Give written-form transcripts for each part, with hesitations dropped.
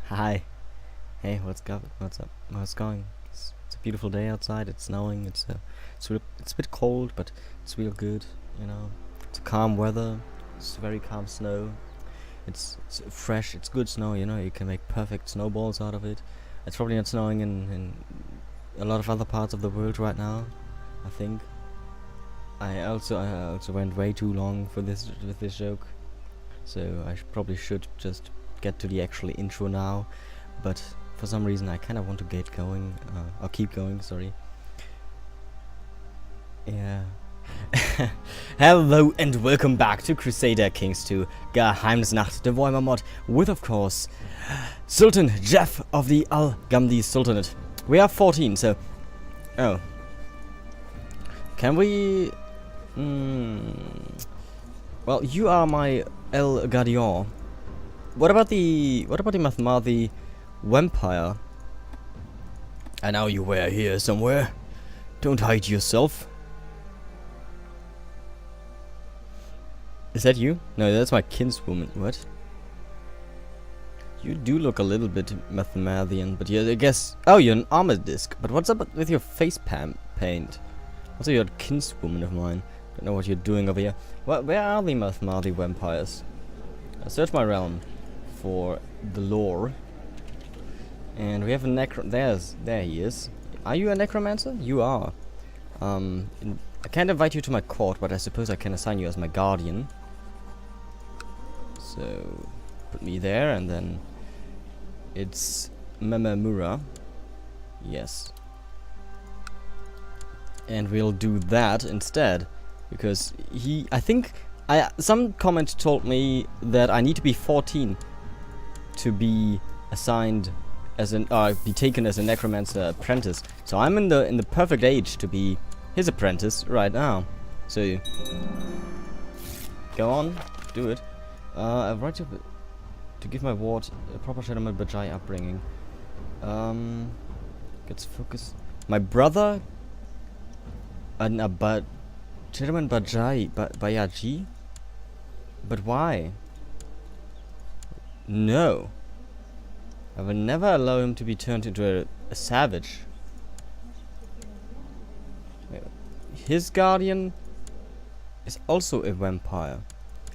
Hi. Hey, what's up? What's up? How's it going? It's a beautiful day outside. It's snowing. It's a bit cold, but it's real good. You know, it's a calm weather. It's very calm snow. It's fresh. It's good snow. You know, you can make perfect snowballs out of it. It's probably not snowing in a lot of other parts of the world right now. I think. I also went way too long for this with this joke, so probably should just get to the actual intro now, but for some reason I kind of want to get going, or keep going, sorry. Yeah. Hello and welcome back to Crusader Kings 2 Geheimnisnacht, the Warhammer mod, with of course Sultan Jeff of the Al-Ghamdi Sultanate. We are 14, so... Oh. Can we... Well, you are my El Gadion. What about the Mathmadi vampire? I know you were here somewhere. Don't hide yourself. Is that you? No, that's my kinswoman. What? You do look a little bit Mathmadian, but yeah, I guess... Oh, you're an armor disc. But what's up with your face paint? Also, you're a kinswoman of mine. Don't know what you're doing over here. Where are the Mathmadi vampires? I search my realm for the lore, and we have a there he is. Are you a necromancer? You are. I can't invite you to my court, but I suppose I can assign you as my guardian. So put me there, and then it's Mememura. Yes, and we'll do that instead, because some comment told me that I need to be 14 to be assigned as be taken as a necromancer apprentice. So I'm in the perfect age to be his apprentice right now. So go on, do it. I've right to give my ward a proper Shadowman Bajai upbringing. Let's focus. My brother, Shadowman Bajai Bayaji. But why? No. I will never allow him to be turned into a savage. His guardian is also a vampire.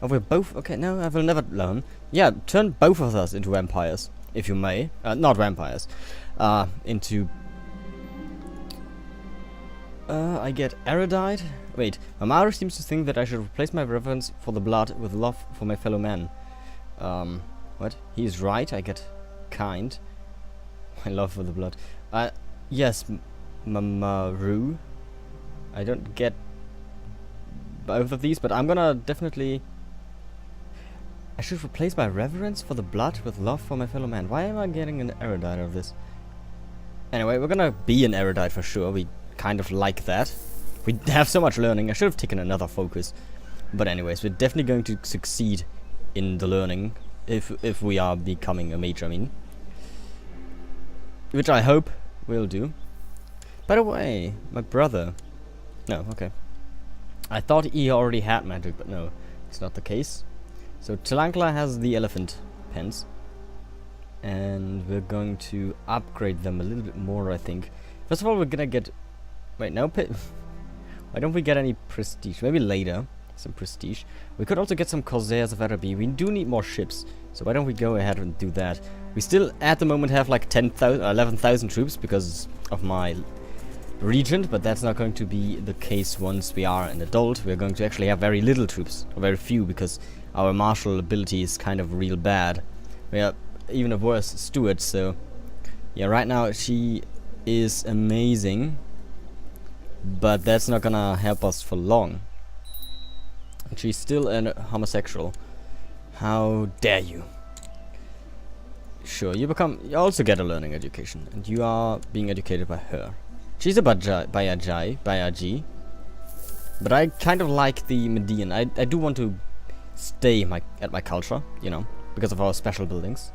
Oh, we're both... Okay, no, I will never learn. Yeah, turn both of us into vampires, if you may. Not vampires. Into... I get erudite. Wait, Amaru seems to think that I should replace my reverence for the blood with love for my fellow man. What? He's right, I get kind. My love for the blood. Yes, Mamaru. I don't get both of these, but I'm gonna definitely... I should replace my reverence for the blood with love for my fellow man. Why am I getting an erudite out of this? Anyway, we're gonna be an erudite for sure. We kind of like that. We have so much learning. I should have taken another focus. But anyways, we're definitely going to succeed in the learning if we are becoming a mage, I mean. Which I hope we'll do. By the way, my brother... No, okay. I thought he already had magic, but no, it's not the case. So Talankla has the elephant pens. And we're going to upgrade them a little bit more, I think. First of all, we're gonna get... Wait, no pit... Why don't we get any prestige? Maybe later, some prestige. We could also get some Corsairs of Araby. We do need more ships, so why don't we go ahead and do that? We still, at the moment, have like 11,000 troops because of my regent, but that's not going to be the case once we are an adult. We're going to actually have very little troops, or very few, because our martial ability is kind of real bad. We are even a worse steward, so... Yeah, right now she is amazing. But that's not gonna help us for long. And she's still a homosexual. How dare you? Sure, you also get a learning education. And you are being educated by her. She's a Bayaji. But I kind of like the Median. I do want to stay at my culture, you know, because of our special buildings.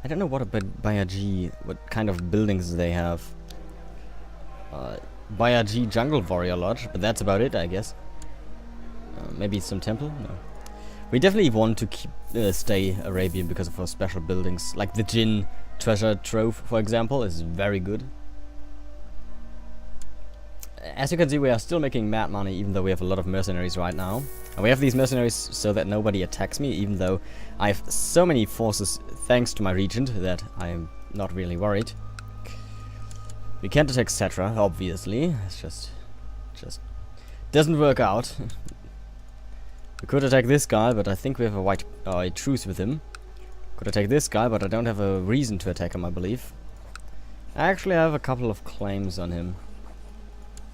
I don't know what what kind of buildings they have. Bayaji Jungle Warrior Lodge, but that's about it, I guess. Maybe some temple? No. We definitely want to keep stay Arabian because of our special buildings. Like the Jinn treasure trove, for example, is very good. As you can see, we are still making mad money, even though we have a lot of mercenaries right now. And we have these mercenaries so that nobody attacks me, even though I have so many forces thanks to my regent that I am not really worried. We can't attack Cetra, obviously. It's just doesn't work out. We could attack this guy, but I think we have a truce with him. Could attack this guy, but I don't have a reason to attack him, I believe. Actually, I have a couple of claims on him.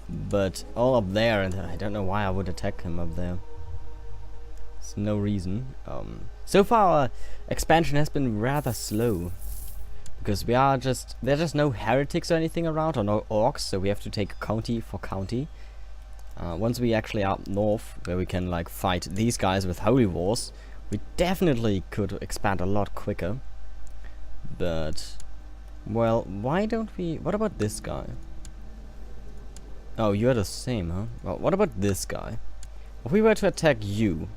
But all up there, and I don't know why I would attack him up there. There's no reason. So far, our expansion has been rather slow. Because there's just no heretics or anything around, or no orcs, so we have to take county for county. Once we actually are up north, where we can like fight these guys with holy wars, we definitely could expand a lot quicker. But, well, why don't we... What about this guy? Oh, you're the same, huh? Well, what about this guy? If we were to attack you,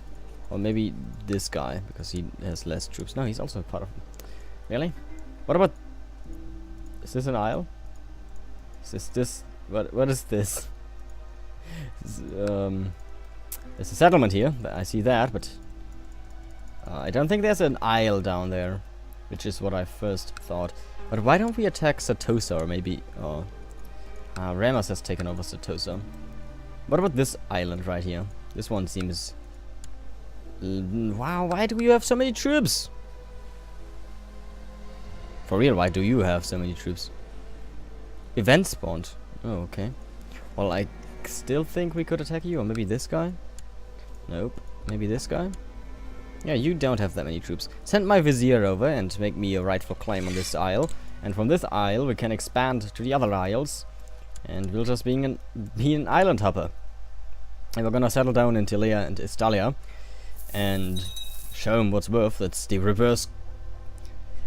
or maybe this guy, because he has less troops. No, he's also part of... Really? What about... Is this an isle? Is this... What is this? There's a settlement here. I see that, but... I don't think there's an isle down there, which is what I first thought. But why don't we attack Satosa, or maybe... Ramos has taken over Satosa. What about this island right here? This one seems... Wow, why do you have so many troops? For real, why do you have so many troops? Event spawned. Oh, okay. Well, I still think we could attack you, or maybe this guy? Nope. Maybe this guy? Yeah, you don't have that many troops. Send my vizier over and make me a rightful claim on this isle. And from this isle, we can expand to the other isles. And we'll just be an island hopper. And we're gonna settle down in Tilia and Estalia. And show them what's worth. That's the reverse...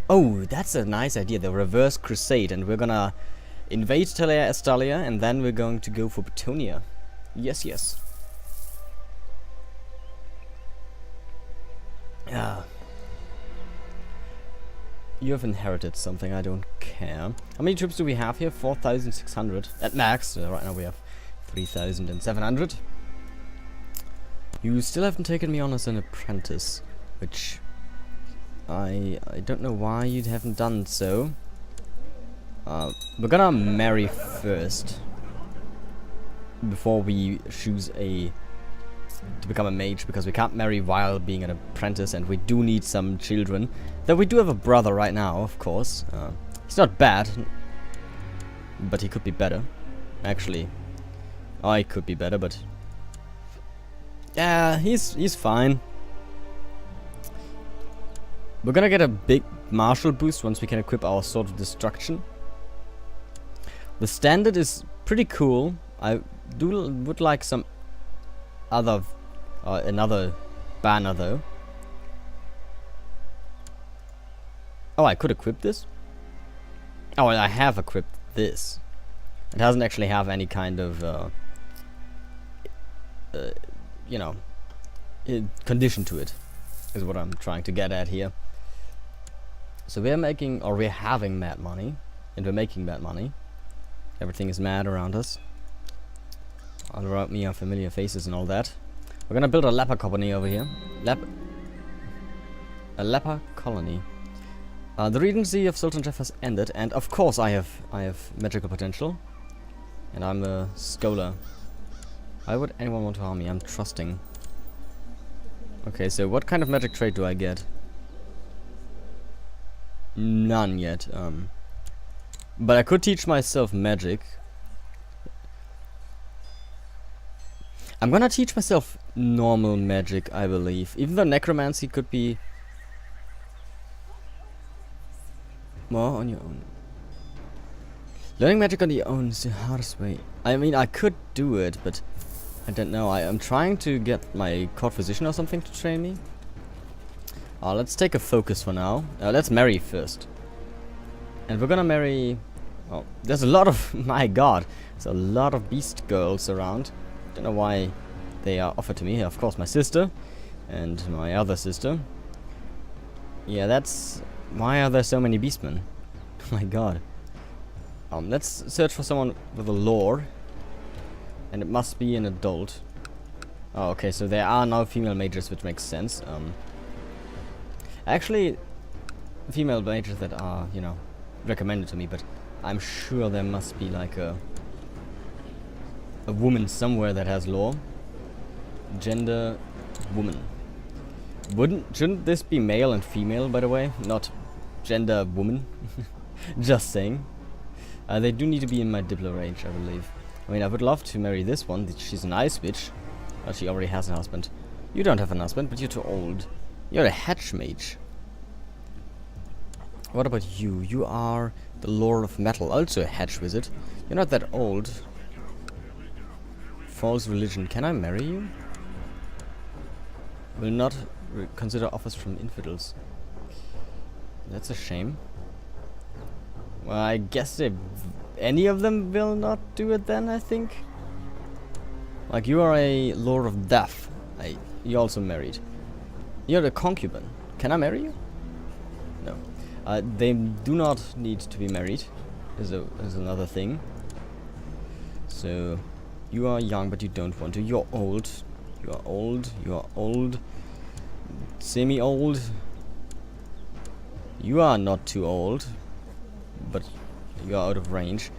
Oh, that's a nice idea. The reverse crusade. And we're gonna invade Tilia, Estalia. And then we're going to go for Betonia. Yes, yes. Yeah. You have inherited something, I don't care. How many troops do we have here? 4,600 at max. Right now we have 3,700. You still haven't taken me on as an apprentice, which I don't know why you haven't done so. We're gonna marry first before we choose to become a mage, because we can't marry while being an apprentice, and we do need some children. Though we do have a brother right now, of course. He's not bad, but he could be better. Actually, I could be better, but yeah, he's fine. We're gonna get a big martial boost once we can equip our Sword of Destruction. The standard is pretty cool. I would like some another banner though. Oh, I could equip this? Oh, I have equipped this. It doesn't actually have any kind of you know, condition to it, is what I'm trying to get at here. So we're making, or we're having mad money, and we're making mad money. Everything is mad around us. All around me are familiar faces and all that. We're gonna build a leper colony over here. A leper colony. The regency of Sultan Jeff has ended, and of course I have magical potential, and I'm a scholar. Why would anyone want to harm me? I'm trusting. Okay, so what kind of magic trait do I get? None yet. But I could teach myself magic. I'm gonna teach myself normal magic, I believe. Even though necromancy could be more on your own. Learning magic on your own is the hardest way. I mean, I could do it, but I don't know. I'm trying to get my court physician or something to train me. Let's take a focus for now. Let's marry first. And we're gonna marry... Well, there's a lot of... My god. There's a lot of beast girls around. Don't know why they are offered to me. Of course, my sister. And my other sister. Yeah, that's... Why are there so many beastmen? Oh my god. Let's search for someone with a lore. And it must be an adult. Oh, okay, so there are now female mages, which makes sense. Actually, female mages that are, you know, recommended to me, but I'm sure there must be like a woman somewhere that has lore. Gender, woman. Shouldn't this be male and female, by the way? Not gender, woman. Just saying. They do need to be in my Diplo range, I believe. I mean, I would love to marry this one. She's an ice bitch. But she already has a husband. You don't have an husband, but you're too old. You're a hatch mage. What about you? You are the Lord of Metal, also a hatch wizard. You're not that old. False religion. Can I marry you? Will not consider offers from infidels. That's a shame. Well, I guess any of them will not do it then, I think. Like, you are a Lord of Death. You're also married. You're a concubine. Can I marry you? No. They do not need to be married. Is another thing. So, you are young, but you don't want to. You're old. You are old. You are old. Semi-old. You are not too old, but you are out of range.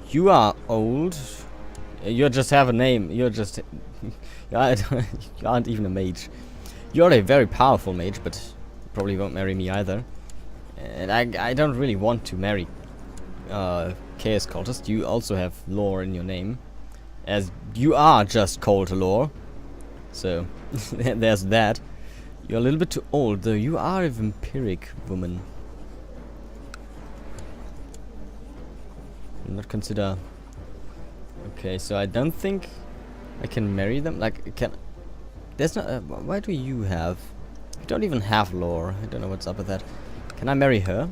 You are old. You just have a name. You're just... you aren't even a mage. You're a very powerful mage, but you probably won't marry me either. And I don't really want to marry Chaos Cultist. You also have lore in your name, as you are just called lore. So, there's that. You're a little bit too old, though. You are a vampiric woman. Not consider... Okay, so I don't think I can marry them. Like, can... There's not... why do you have... You don't even have lore. I don't know what's up with that. Can I marry her?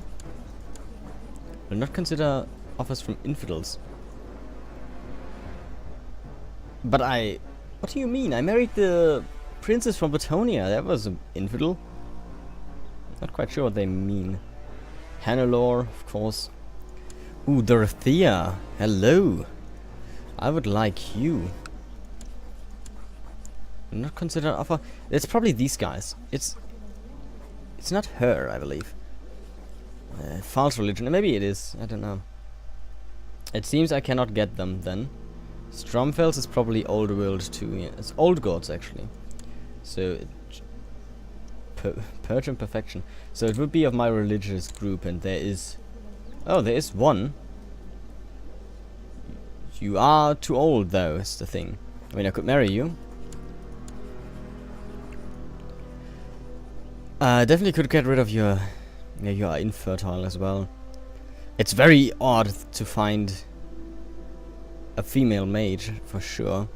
Will not consider offers from infidels. But I... What do you mean? I married the princess from Batonia. That was an infidel. Not quite sure what they mean. Hannelore, of course. Ooh, Dorothea. Hello. I would like you. Not consider offer. It's probably these guys. It's not her, I believe. False religion. Maybe it is. I don't know. It seems I cannot get them then. Stromfels is probably old world too. Yeah, it's old gods actually. So purge and perfection. So it would be of my religious group, and there is... Oh, there is one. You are too old, though, is the thing. I mean, I could marry you. Definitely could get rid of your... Yeah, you are infertile as well. It's very odd to find a female mage, for sure.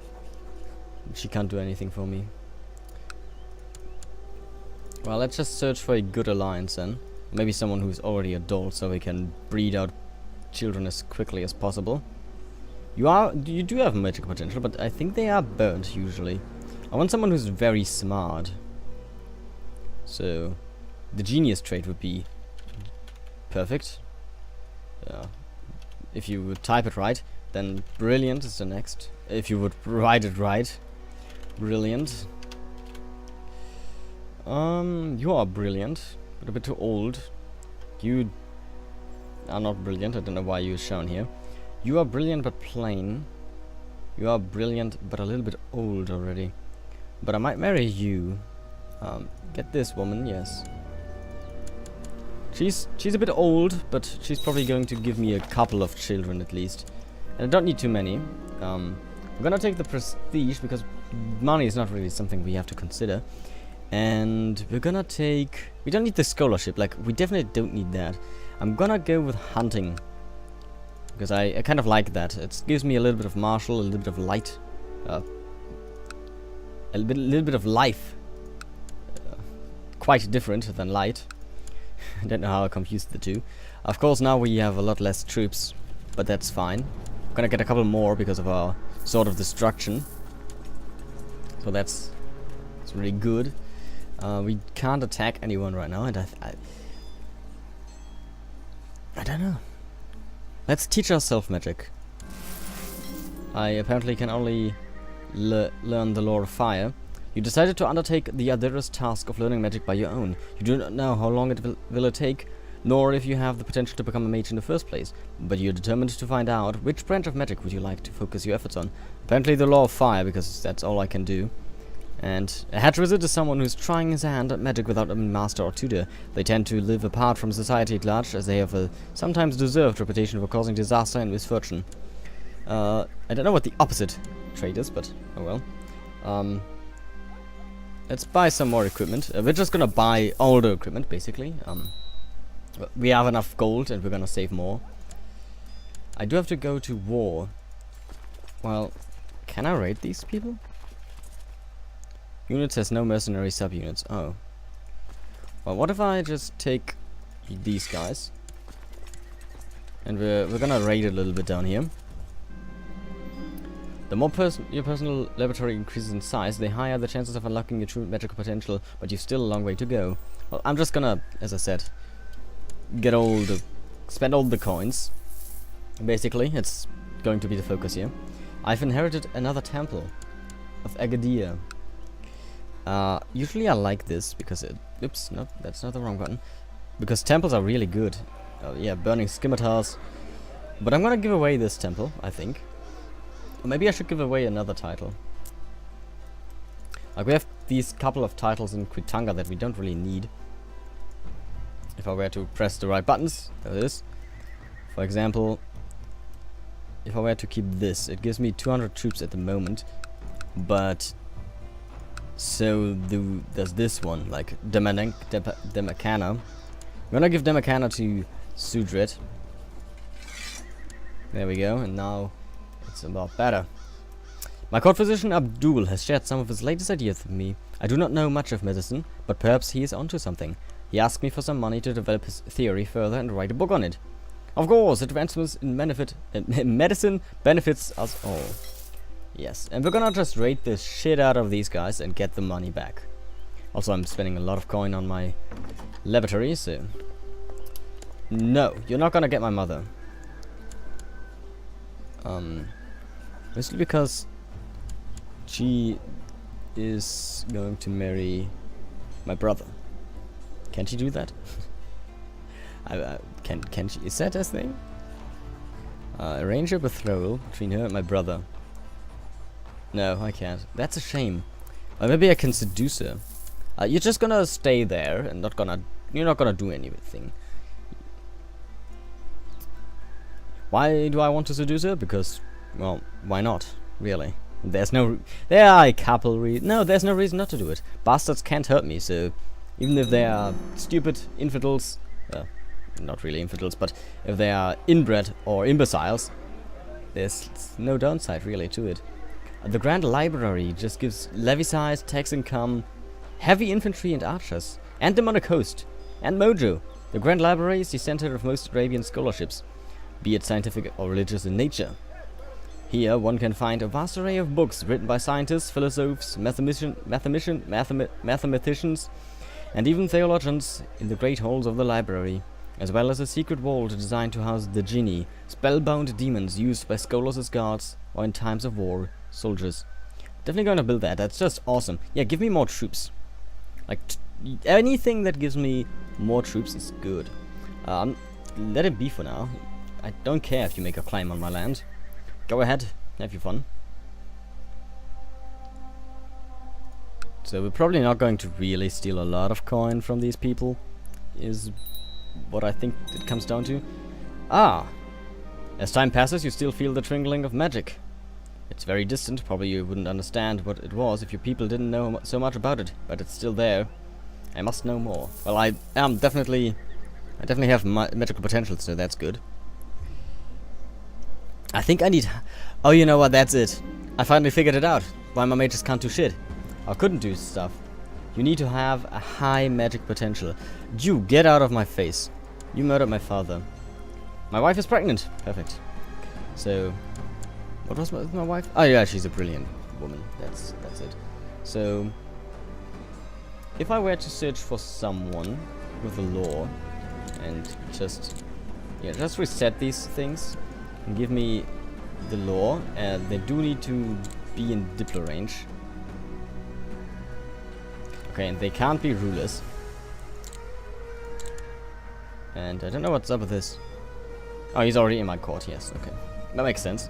She can't do anything for me. Well, let's just search for a good alliance then. Maybe someone who's already adult, so we can breed out children as quickly as possible. You do have magical potential, but I think they are burnt usually. I want someone who's very smart. So, the genius trait would be perfect. If you would type it right, then brilliant is the next. If you would write it right, brilliant. You are brilliant, but a bit too old. You are not brilliant. I don't know why you're shown here. You are brilliant but plain. You are brilliant but a little bit old already. But I might marry you. Get this woman, yes. She's a bit old, but she's probably going to give me a couple of children at least. And I don't need too many. We're gonna take the prestige because money is not really something we have to consider. And we're gonna take... We don't need the scholarship, like, we definitely don't need that. I'm gonna go with hunting. Because I kind of like that. It gives me a little bit of martial, a little bit of light. A little bit of life. Quite different than light. I don't know how I confused the two. Of course, now we have a lot less troops, but that's fine. I'm gonna get a couple more because of our Sword of Destruction. So that's really good. We can't attack anyone right now, and I don't know. Let's teach ourselves magic. I apparently can only learn the lore of fire. You decided to undertake the arduous task of learning magic by your own. You do not know how long it will take, nor if you have the potential to become a mage in the first place. But you're determined to find out which branch of magic would you like to focus your efforts on. Apparently the lore of fire, because that's all I can do. And a hatch wizard is someone who's trying his hand at magic without a master or tutor. They tend to live apart from society at large, as they have a sometimes deserved reputation for causing disaster and misfortune. I don't know what the opposite trait is, but oh well. Let's buy some more equipment. We're just gonna buy older equipment, basically. We have enough gold, and we're gonna save more. I do have to go to war. Well, can I raid these people? Units has no mercenary subunits. Oh. Well, what if I just take these guys? And we're gonna raid a little bit down here. The more your personal laboratory increases in size, the higher the chances of unlocking your true magical potential, but you've still a long way to go. Well, I'm just gonna, as I said, spend all the coins. Basically, it's going to be the focus here. I've inherited another temple of Agadir. Usually I like this because oops, no, that's not the wrong button. Because temples are really good. Yeah, burning scimitars. But I'm gonna give away this temple, I think. Or maybe I should give away another title. Like, we have these couple of titles in Quitanga that we don't really need. If I were to press the right buttons, there it is. For example, if I were to keep this, it gives me 200 troops at the moment. But so does this one, like Demakana. I'm gonna give Demakana to Sudret. There we go, and now it's about better. My court physician Abdul has shared some of his latest ideas with me. I do not know much of medicine, but perhaps he is onto something. He asked me for some money to develop his theory further and write a book on it. Of course, advancements in medicine benefits us all. Yes, and we're gonna just raid the shit out of these guys and get the money back. Also, I'm spending a lot of coin on my laboratory, so... No, you're not gonna get my mother. Mostly because she is going to marry my brother. Can she do that? Can she? Is that a thing? Arrange a betrothal between her and my brother. No, I can't. That's a shame. Maybe I can seduce her. You're just gonna stay there and you're not gonna do anything. Why do I want to seduce her? Because, well, why not? Really? There's no reason not to do it. Bastards can't hurt me, so even if they are stupid infidels, not really infidels, but if they are inbred or imbeciles, there's no downside really to it. The Grand Library just gives levy size, tax income, heavy infantry and archers, and demonic host, and mojo. The Grand Library is the center of most Arabian scholarships, be it scientific or religious in nature. Here one can find a vast array of books written by scientists, philosophers, mathematicians, and even theologians in the great halls of the library, as well as a secret vault designed to house the jinni, spellbound demons used by scholars as guards, or in times of war, soldiers. Definitely gonna build that. That's just awesome. Yeah, give me more troops. Like, anything that gives me more troops is good. Let it be for now. I don't care if you make a claim on my land. Go ahead, have your fun. So we're probably not going to really steal a lot of coin from these people, is what I think it comes down to. Ah! As time passes, you still feel the trickling of magic. It's very distant, probably you wouldn't understand what it was if your people didn't know so much about it, but it's still there. I must know more. Well, I definitely have magical potential, so that's good. I think I need... Oh, you know what, that's it. I finally figured it out. Why my mages can't do shit. Or couldn't do stuff. You need to have a high magic potential. You, get out of my face. You murdered my father. My wife is pregnant. Perfect. So... What was my wife? Oh yeah, she's a brilliant woman. That's it. So... if I were to search for someone with a lore and just reset these things and give me the lore, they do need to be in Diplo range. Okay, and they can't be rulers. And I don't know what's up with this. Oh, he's already in my court, yes, okay. That makes sense.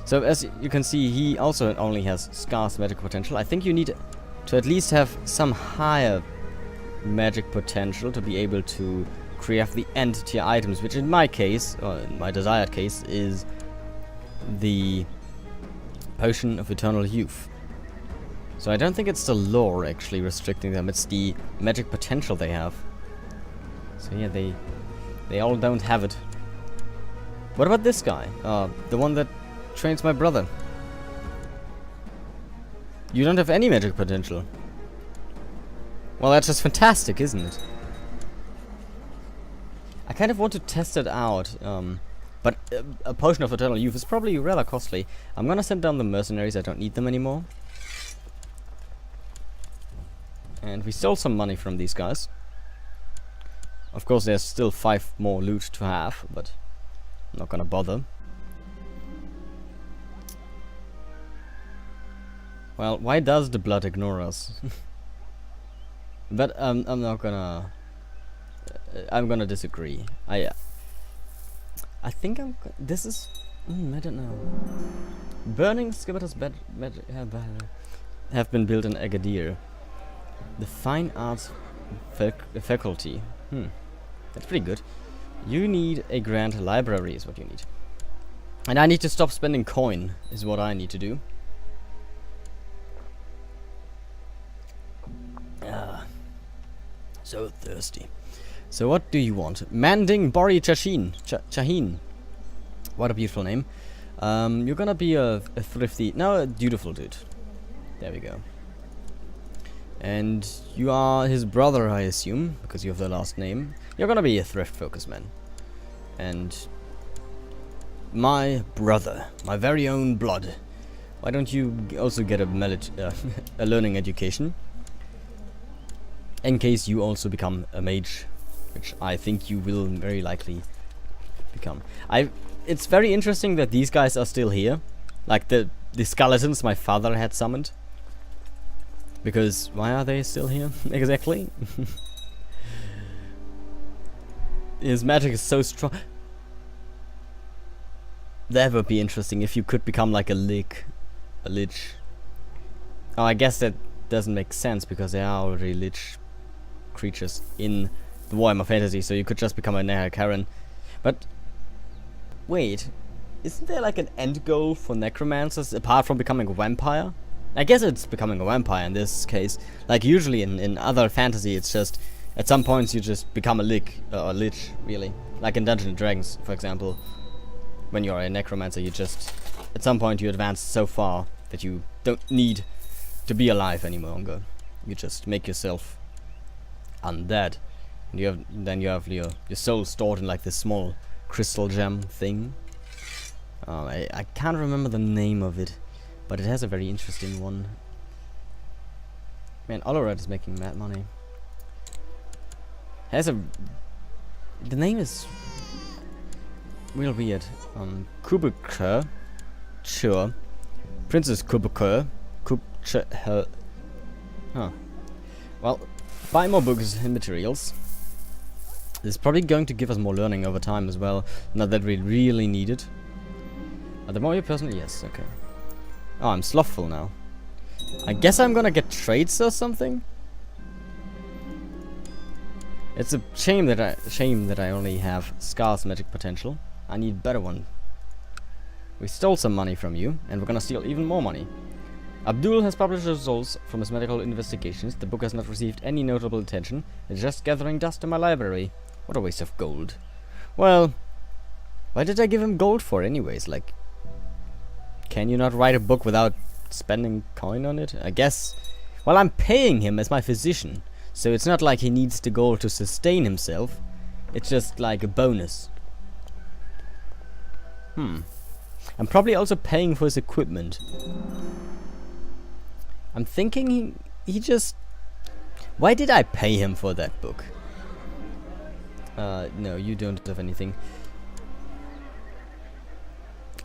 So as you can see, he also only has scarce magic potential. I think you need to at least have some higher magic potential to be able to craft the end tier items, which in my case, or in my desired case, is the Potion of Eternal Youth. So I don't think it's the lore actually restricting them, it's the magic potential they have. So yeah, they all don't have it. What about this guy? The one that trains my brother. You don't have any magic potential. Well, that's just fantastic, isn't it? I kind of want to test it out, but a Potion of Eternal Youth is probably rather costly. I'm gonna send down the mercenaries, I don't need them anymore. And we stole some money from these guys. Of course, there's still 5 more loot to have, but I'm not gonna bother. Well, why does the blood ignore us? But I'm not gonna. I'm gonna disagree. I think this is. I don't know. Burning scimitars have been built in Agadir. The Fine Arts faculty. That's pretty good. You need a grand library is what you need. And I need to stop spending coin is what I need to do. So thirsty. So what do you want? Manding Bori Chahin. What a beautiful name. You're gonna be a thrifty, no, a dutiful dude. There we go. And you are his brother, I assume, because you have the last name. You're gonna be a thrift-focused man. And my brother, my very own blood. Why don't you also get a learning education? In case you also become a mage, which I think you will very likely become. It's very interesting that these guys are still here. Like the skeletons my father had summoned. Because why are they still here exactly? His magic is so strong. That would be interesting if you could become like a lich. Oh, I guess that doesn't make sense because there are already lich creatures in the Warhammer Fantasy, so you could just become a Necromancer. But wait, isn't there like an end goal for necromancers apart from becoming a vampire? I guess it's becoming a vampire in this case. Like usually in other fantasy, it's just at some points you just become a lich, really. Like in Dungeons and Dragons, for example, when you're a necromancer, you just at some point you advance so far that you don't need to be alive any longer. You just make yourself undead, and then you have your soul stored in like this small crystal gem thing. I can't remember the name of it, but it has a very interesting one. Man, Olorad is making mad money. The name is real weird. Kubeker, sure. Princess Kubeker, Huh. Well, buy more books and materials. This is probably going to give us more learning over time as well. Not that we really need it. The more you personally, yes, okay. Oh, I'm slothful now. I guess I'm gonna get traits or something. It's a shame that I only have scarce magic potential. I need better one. We stole some money from you, and we're gonna steal even more money. Abdul has published results from his medical investigations. The book has not received any notable attention. It's just gathering dust in my library. What a waste of gold. Well, why did I give him gold for anyways? Like, can you not write a book without spending coin on it? I guess. Well, I'm paying him as my physician, so it's not like he needs the gold to sustain himself. It's just like a bonus. I'm probably also paying for his equipment. I'm thinking he just... Why did I pay him for that book? No, you don't have anything.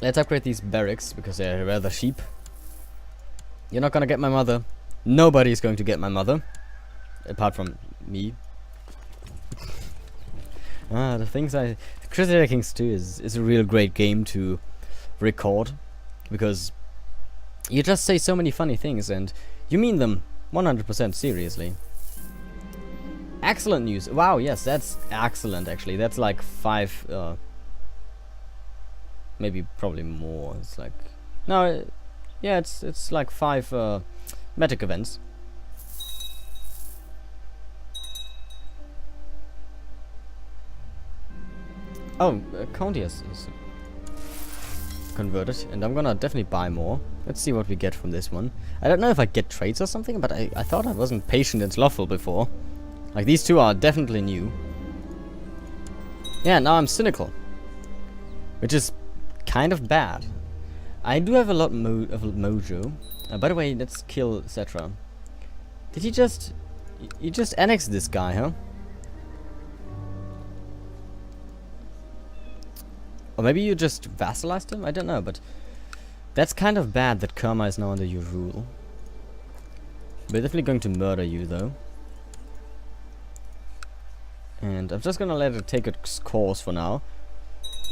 Let's upgrade these barracks, because they're rather cheap. You're not gonna get my mother. Nobody's going to get my mother. Apart from me. The things Crusader Kings 2 is a real great game to record. Because you just say so many funny things and you mean them 100% seriously. Excellent news. Wow, yes, that's excellent actually. That's like 5... maybe probably more. It's like... No, yeah, it's like 5 magic events. Oh, County is converted, and I'm gonna definitely buy more. Let's see what we get from this one. I don't know if I get traits or something, but I thought I wasn't patient and slothful before. Like, these two are definitely new. Yeah, now I'm cynical. Which is kind of bad. I do have a lot of mojo. By the way, let's kill Cetra. Did he just... You just annexed this guy, huh? Or maybe you just vassalized him? I don't know, but... That's kind of bad that Kerma is now under your rule. We're definitely going to murder you, though. And I'm just gonna let it take its course for now.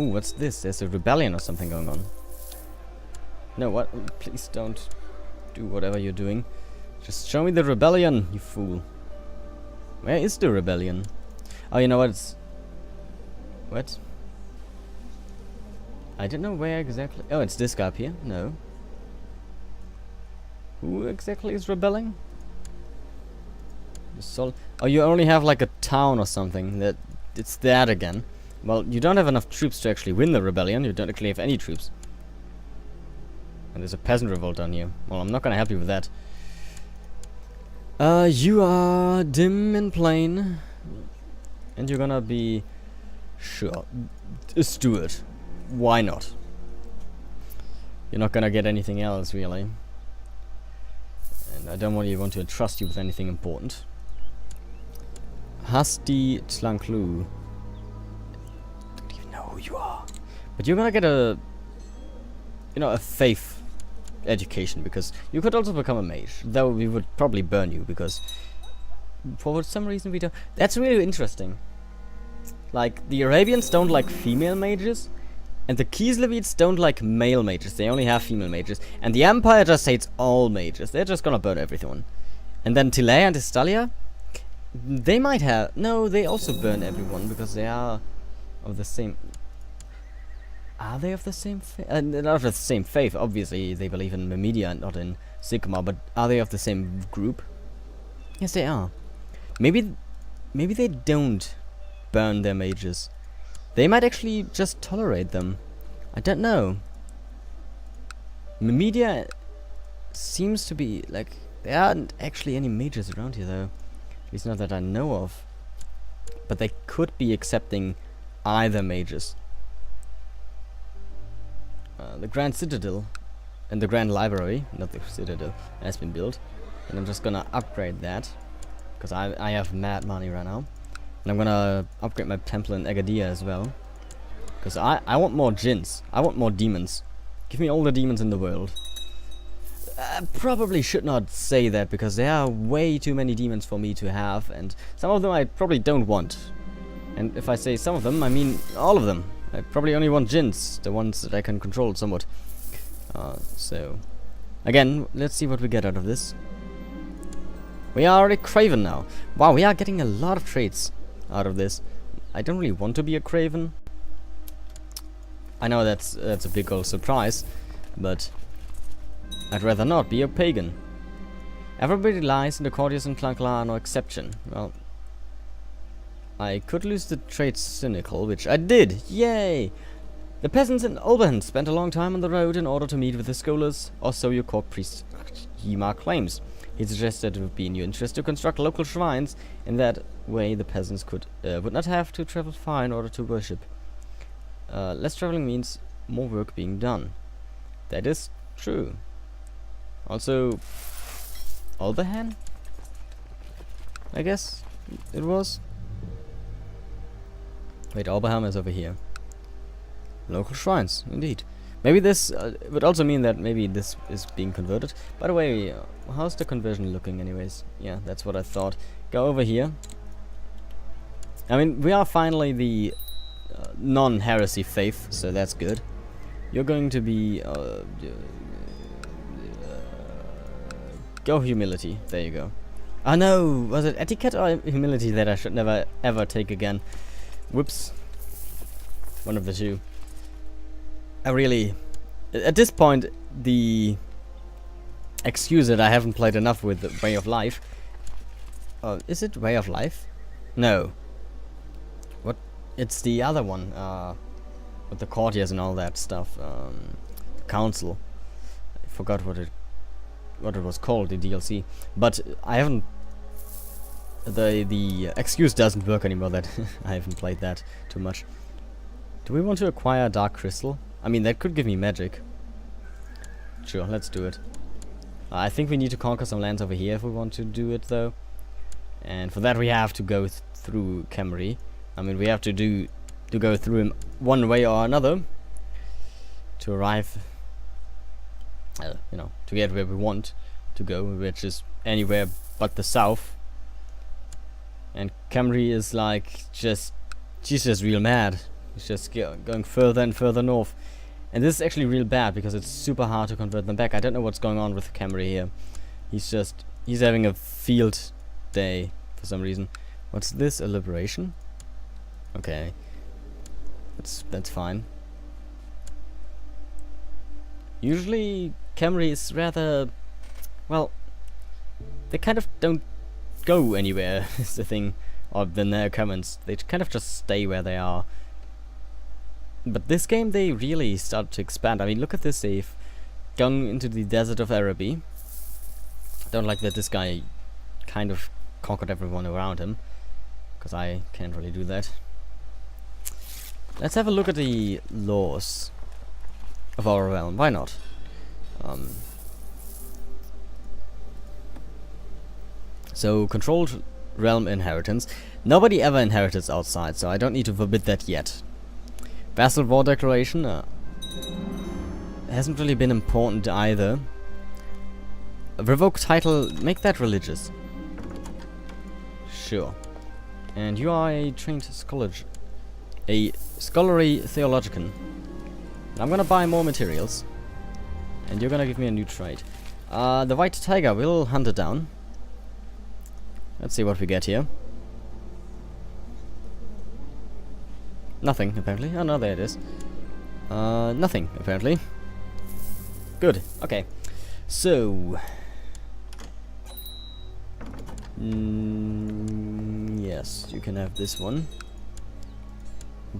Ooh, what's this? There's a rebellion or something going on. No, what? Please don't do whatever you're doing. Just show me the rebellion, you fool. Where is the rebellion? Oh, you know what? It's... What? I don't know where exactly... Oh, it's this guy up here? No. Who exactly is rebelling? Oh, you only have like a town or something. It's that again. Well, you don't have enough troops to actually win the rebellion. You don't actually have any troops. And there's a peasant revolt down here. Well, I'm not gonna help you with that. You are dim and plain. And you're gonna be... Sure. A steward. Why not? You're not gonna get anything else, really. And I don't want to entrust you with anything important. Hasti Tlanklu. Don't even know who you are. But you're gonna get a... You know, a faith education, because you could also become a mage. Though we would probably burn you, because... For some reason we don't... That's really interesting. Like, the Arabians don't like female mages, and the Kislevites don't like male mages. They only have female mages. And the Empire just hates all mages. They're just gonna burn everyone. And then Tilea and Estalia, they might have... No, they also burn everyone, because they are of the same... Are they of the same faith? Not of the same faith, obviously. They believe in Memedia and not in Sigma, but are they of the same group? Yes, they are. Maybe they don't burn their mages. They might actually just tolerate them. I don't know. Memedia seems to be like... There aren't actually any mages around here, though. At least not that I know of. But they could be accepting either mages. The Grand Citadel and the Grand Library, not the Citadel, has been built. And I'm just gonna upgrade that, because I have mad money right now. And I'm gonna upgrade my temple in Agadia as well. Because I want more djinns. I want more demons. Give me all the demons in the world. I probably should not say that, because there are way too many demons for me to have. And some of them I probably don't want. And if I say some of them, I mean all of them. I probably only want djinns, the ones that I can control somewhat. So, again, let's see what we get out of this. We are already Craven now. Wow, we are getting a lot of traits out of this. I don't really want to be a Craven. I know that's a big old surprise, but I'd rather not be a pagan. Everybody lies, and the courtiers and Clankla are no exception. Well, I could lose the trait cynical, which I did. Yay! The peasants in Olberhand spent a long time on the road in order to meet with the scholars, or so your court priest Yima claims. He suggested it would be in your interest to construct local shrines. In that way, the peasants would not have to travel far in order to worship. Less traveling means more work being done. That is true. Also, Olberhand? I guess it was. Wait, Oberhammer is over here. Local shrines, indeed. Maybe this would also mean that maybe this is being converted. By the way, how's the conversion looking anyways? Yeah, that's what I thought. Go over here. I mean, we are finally the non-heresy faith, so that's good. You're going to be... go humility. There you go. Oh no! Was it etiquette or humility that I should never ever take again? Whoops. One of the two. I really... At this point, the excuse that I haven't played enough with the Way of Life... is it Way of Life? No. What? It's the other one. With the courtiers and all that stuff. Council. I forgot what it was called, the DLC. But I haven't... The excuse doesn't work anymore that I haven't played that too much. Do we want to acquire Dark Crystal? I mean, that could give me magic. Sure, let's do it. I think we need to conquer some lands over here if we want to do it, though. And for that we have to go through Camry. I mean, we have to go through him one way or another to arrive, you know, to get where we want to go, which is anywhere but the south. And Camry is like she's just real mad. He's just going further and further north. And this is actually real bad because it's super hard to convert them back. I don't know what's going on with Camry here. He's having a field day for some reason. What's this? A liberation? Okay. That's fine. Usually Camry is rather, well, they kind of don't go anywhere is the thing, or the comments. They kind of just stay where they are. But this game they really start to expand. I mean, look at this, they've gone into the desert of Araby. Don't like that this guy kind of conquered everyone around him, because I can't really do that. Let's have a look at the laws of our realm. Why not? So, controlled realm inheritance. Nobody ever inherits outside, so I don't need to forbid that yet. Vassal war declaration hasn't really been important either. Revoke title, make that religious. Sure. And you are a trained scholar, a scholarly theologian. I'm gonna buy more materials, and you're gonna give me a new trade. The white tiger, we'll hunt it down. Let's see what we get here. Nothing, apparently. Oh no, there it is. Nothing, apparently. Good, okay. So... yes, you can have this one.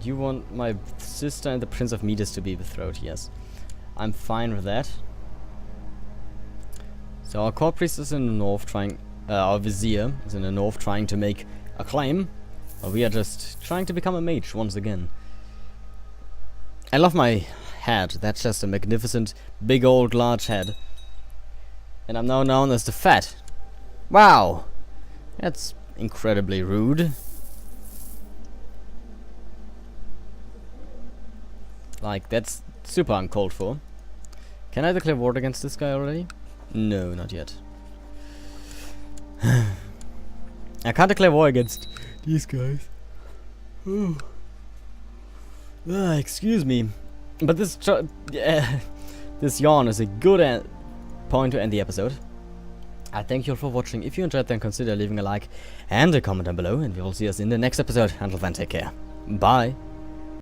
You want my sister and the Prince of Midas to be betrothed, yes. I'm fine with that. So our court priest is in the north trying... our vizier is in the north trying to make a claim. Well, we are just trying to become a mage once again. I love my head. That's just a magnificent, big old large head. And I'm now known as the Fat. Wow! That's incredibly rude. Like, that's super uncalled for. Can I declare war against this guy already? No, not yet. I can't declare war against these guys. Oh. Excuse me. But this this yawn is a good point to end the episode. I thank you all for watching. If you enjoyed, then consider leaving a like and a comment down below, and we will see us in the next episode. Until then, take care. Bye.